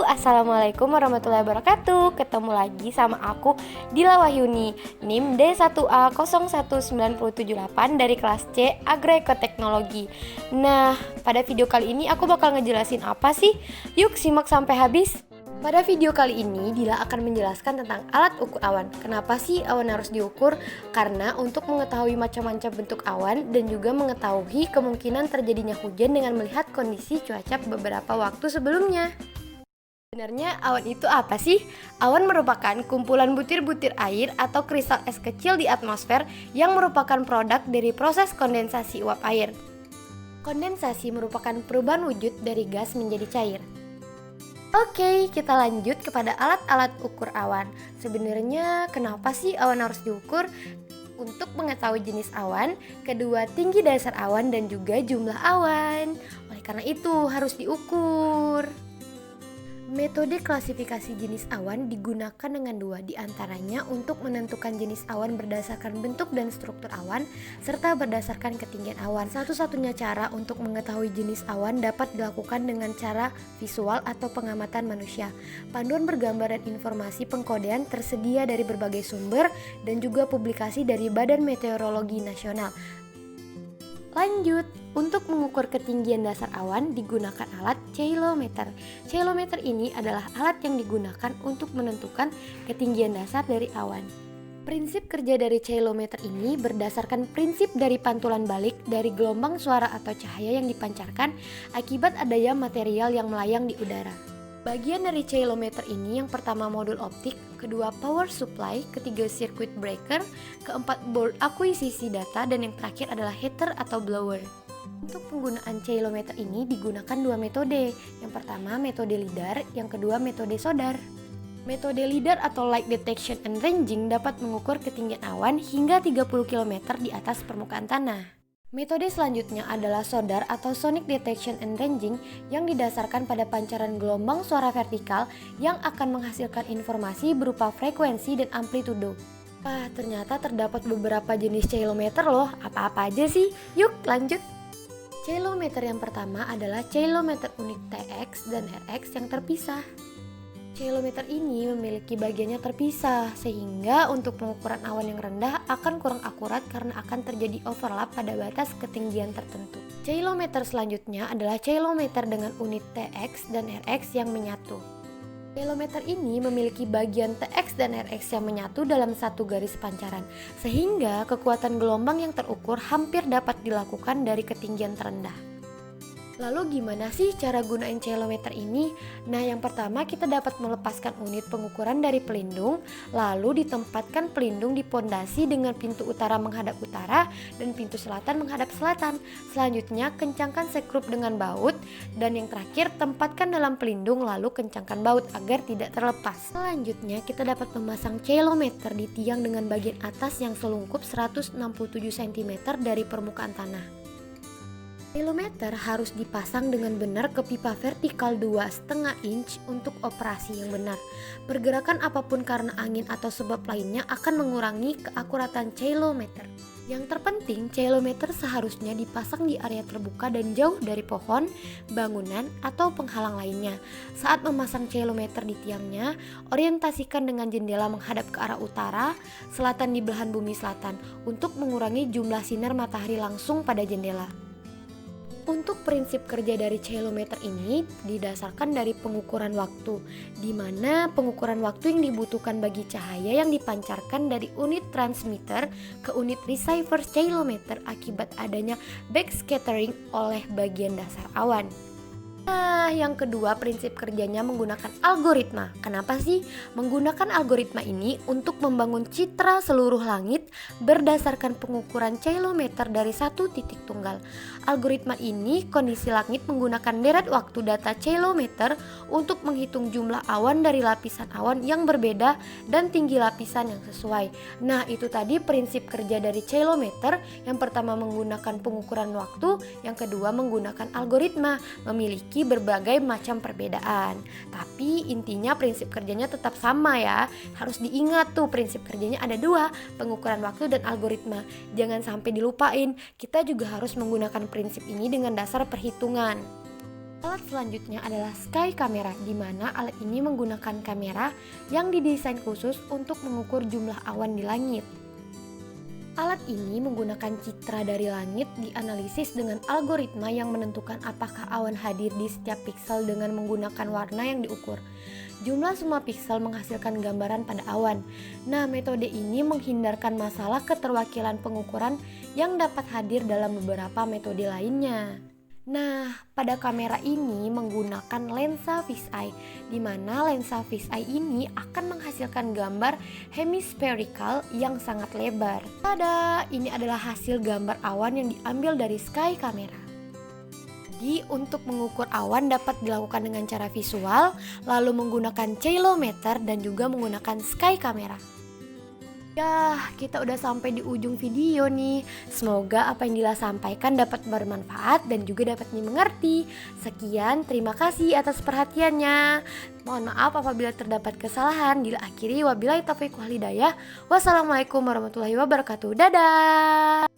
Assalamualaikum warahmatullahi wabarakatuh. Ketemu lagi sama aku Dila Wahyuni, NIM D1A01978 dari kelas C Agroekoteknologi. Nah, pada video kali ini aku bakal ngejelasin apa sih? Yuk simak sampai habis. Pada video kali ini, Dila akan menjelaskan tentang alat ukur awan. Kenapa sih awan harus diukur? Karena untuk mengetahui macam-macam bentuk awan dan juga mengetahui kemungkinan terjadinya hujan dengan melihat kondisi cuaca beberapa waktu sebelumnya. Sebenarnya awan itu apa sih? Awan merupakan kumpulan butir-butir air atau kristal es kecil di atmosfer yang merupakan produk dari proses kondensasi uap air. Kondensasi merupakan perubahan wujud dari gas menjadi cair. Oke, kita lanjut kepada alat-alat ukur awan. Sebenarnya kenapa sih awan harus diukur? Untuk mengetahui jenis awan, kedua tinggi dasar awan dan juga jumlah awan. Oleh karena itu harus diukur. Metode klasifikasi jenis awan digunakan dengan dua, diantaranya untuk menentukan jenis awan berdasarkan bentuk dan struktur awan, serta berdasarkan ketinggian awan. Satu-satunya cara untuk mengetahui jenis awan dapat dilakukan dengan cara visual atau pengamatan manusia. Panduan bergambar dan informasi pengkodean tersedia dari berbagai sumber dan juga publikasi dari Badan Meteorologi Nasional. Lanjut, untuk mengukur ketinggian dasar awan digunakan alat ceilometer. Ceilometer ini adalah alat yang digunakan untuk menentukan ketinggian dasar dari awan. Prinsip kerja dari ceilometer ini berdasarkan prinsip dari pantulan balik dari gelombang suara atau cahaya yang dipancarkan akibat adanya material yang melayang di udara. Bagian dari ceilometer ini yang pertama modul optik, kedua power supply, ketiga circuit breaker, keempat board akuisisi data, dan yang terakhir adalah heater atau blower. Untuk penggunaan ceilometer ini digunakan dua metode. Yang pertama metode LIDAR, yang kedua metode SODAR. Metode LIDAR atau Light Detection and Ranging dapat mengukur ketinggian awan hingga 30 km di atas permukaan tanah. Metode selanjutnya adalah SODAR atau Sonic Detection and Ranging yang didasarkan pada pancaran gelombang suara vertikal yang akan menghasilkan informasi berupa frekuensi dan amplitudo. Wah, ternyata terdapat beberapa jenis ceilometer loh. Apa-apa aja sih? Yuk lanjut. Ceilometer yang pertama adalah ceilometer unit TX dan RX yang terpisah. Ceilometer ini memiliki bagiannya terpisah, sehingga untuk pengukuran awan yang rendah akan kurang akurat karena akan terjadi overlap pada batas ketinggian tertentu. Ceilometer selanjutnya adalah ceilometer dengan unit TX dan RX yang menyatu. Ceilometer ini memiliki bagian TX dan RX yang menyatu dalam satu garis pancaran, sehingga kekuatan gelombang yang terukur hampir dapat dilakukan dari ketinggian terendah. Lalu gimana sih cara gunain ceilometer ini? Nah, yang pertama kita dapat melepaskan unit pengukuran dari pelindung, lalu ditempatkan pelindung di pondasi dengan pintu utara menghadap utara dan pintu selatan menghadap selatan. Selanjutnya kencangkan sekrup dengan baut, dan yang terakhir tempatkan dalam pelindung lalu kencangkan baut agar tidak terlepas. Selanjutnya kita dapat memasang ceilometer di tiang dengan bagian atas yang selungkup 167 cm dari permukaan tanah. Ceilometer harus dipasang dengan benar ke pipa vertikal 2,5 inch untuk operasi yang benar. Pergerakan apapun karena angin atau sebab lainnya akan mengurangi keakuratan ceilometer. Yang terpenting, ceilometer seharusnya dipasang di area terbuka dan jauh dari pohon, bangunan, atau penghalang lainnya. Saat memasang ceilometer di tiangnya, orientasikan dengan jendela menghadap ke arah utara, selatan di belahan bumi selatan, untuk mengurangi jumlah sinar matahari langsung pada jendela. Untuk prinsip kerja dari ceilometer ini didasarkan dari pengukuran waktu, di mana pengukuran waktu yang dibutuhkan bagi cahaya yang dipancarkan dari unit transmitter ke unit receiver ceilometer akibat adanya backscattering oleh bagian dasar awan. Nah, yang kedua prinsip kerjanya menggunakan algoritma. Kenapa sih? Menggunakan algoritma ini untuk membangun citra seluruh langit berdasarkan pengukuran ceilometer dari satu titik tunggal. Algoritma ini kondisi langit menggunakan deret waktu data ceilometer untuk menghitung jumlah awan dari lapisan awan yang berbeda dan tinggi lapisan yang sesuai. Nah, itu tadi prinsip kerja dari ceilometer. Yang pertama menggunakan pengukuran waktu, yang kedua menggunakan algoritma, memiliki berbagai macam perbedaan. Tapi intinya prinsip kerjanya tetap sama ya. Harus diingat tuh prinsip kerjanya ada dua, pengukuran waktu dan algoritma. Jangan sampai dilupain, kita juga harus menggunakan prinsip ini dengan dasar perhitungan. Alat selanjutnya adalah Sky Camera, di mana alat ini menggunakan kamera yang didesain khusus untuk mengukur jumlah awan di langit. Alat ini menggunakan citra dari langit dianalisis dengan algoritma yang menentukan apakah awan hadir di setiap piksel dengan menggunakan warna yang diukur. Jumlah semua piksel menghasilkan gambaran pada awan. Nah, metode ini menghindarkan masalah keterwakilan pengukuran yang dapat hadir dalam beberapa metode lainnya. Nah, pada kamera ini menggunakan lensa fisheye, di mana lensa fisheye ini akan menghasilkan gambar hemispherical yang sangat lebar. Tada, ini adalah hasil gambar awan yang diambil dari Sky Camera. Jadi, untuk mengukur awan dapat dilakukan dengan cara visual, lalu menggunakan ceilometer dan juga menggunakan Sky Camera. Ya, kita udah sampai di ujung video nih. Semoga apa yang Dila sampaikan dapat bermanfaat dan juga dapat dimengerti. Sekian, terima kasih atas perhatiannya. Mohon maaf apabila terdapat kesalahan. Dila akhiri, wabillahi taufiq wal hidayah. Wassalamualaikum warahmatullahi wabarakatuh. Dadah.